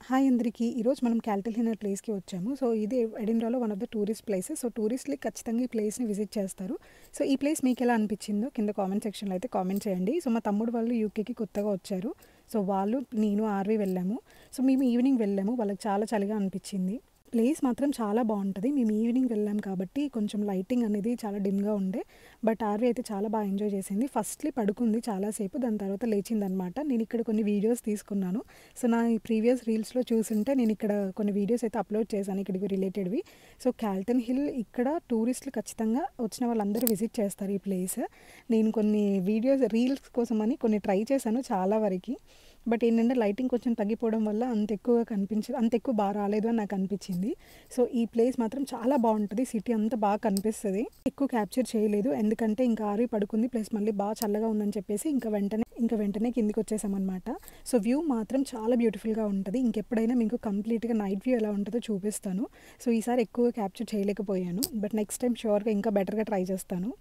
Hi అందరికీ. ఈరోజు మనం క్యాల్టల్ హిల్ అనే ప్లేస్‌కి వచ్చాము. సో, ఇది ఎడిన్‌బరాలో one of the tourist places. So, టూరిస్ట్‌లు ఖచ్చితంగా ఈ ప్లేస్‌ని విజిట్ చేస్తారు. సో, ఈ ప్లేస్ మీకెలా అనిపించిందో కింద కామెంట్ సెక్షన్‌లో అయితే కామెంట్ చేయండి. సో, మా తమ్ముడు వాళ్ళు యూకేకి కొత్తగా వచ్చారు. సో, వాళ్ళు, నేను, ఆర్వి వెళ్ళాము. సో, మేము ఈవినింగ్ వెళ్ళాము. వాళ్ళకి చాలా చలిగా అనిపించింది. ప్లేస్ మాత్రం చాలా బావుంటది. మేము ఈవినింగ్ వెళ్ళాం కాబట్టి కొంచెం లైటింగ్ అనేది చాలా డిమ్‌గా ఉండే. బట్ ఆర్వి అయితే చాలా బాగా ఎంజాయ్ చేసింది. ఫస్ట్‌లీ పడుకుంది చాలా సేపు. దాని తర్వాత లేచిందనమాట. నేను ఇక్కడ కొన్ని వీడియోస్ తీసుకున్నాను. సో, నా ఈ ప్రీవియస్ రీల్స్‌లో చూసుంటే నేను ఇక్కడ కొన్ని వీడియోస్ అయితే అప్లోడ్ చేశాను ఇక్కడికి రిలేటెడ్‌వి. సో, క్యాల్టన్ హిల్ ఇక్కడ టూరిస్టులు ఖచ్చితంగా వచ్చిన వాళ్ళందరూ విజిట్ చేస్తారు ఈ ప్లేస్. నేను కొన్ని వీడియోస్ రీల్స్ కోసమని కొన్ని ట్రై చేశాను చాలా వరకి. బట్ ఏంటంటే లైటింగ్ కొంచెం తగ్గిపోవడం వల్ల అంత ఎక్కువ బాగా రాలేదు అని నాకు అనిపించింది. సో, ఈ ప్లేస్ మాత్రం చాలా బావుంటది. సిటీ అంతా బాగా కనిపిస్తది. ఎక్కువ క్యాప్చర్ చేయలేదు. ఎందుకంటే ఇంకా ఆర్వి పడుకుంది. ప్లస్ మళ్ళీ బాగా చల్లగా ఉందని చెప్పేసి ఇంకా వెంటనే కిందికొచ్చేసామనమాట. సో, వ్యూ మాత్రం చాలా బ్యూటిఫుల్‌గా ఉంటది. ఇంకెప్పుడైనా మీకు కంప్లీట్‌గా నైట్ వ్యూ ఎలా ఉంటదో చూపిస్తాను. సో, ఈసారి ఎక్కువ క్యాప్చర్ చేయలేకపోయాను. బట్ నెక్స్ట్ టైమ్ ష్యూర్‌గా ఇంకా బెటర్‌గా ట్రై చేస్తాను.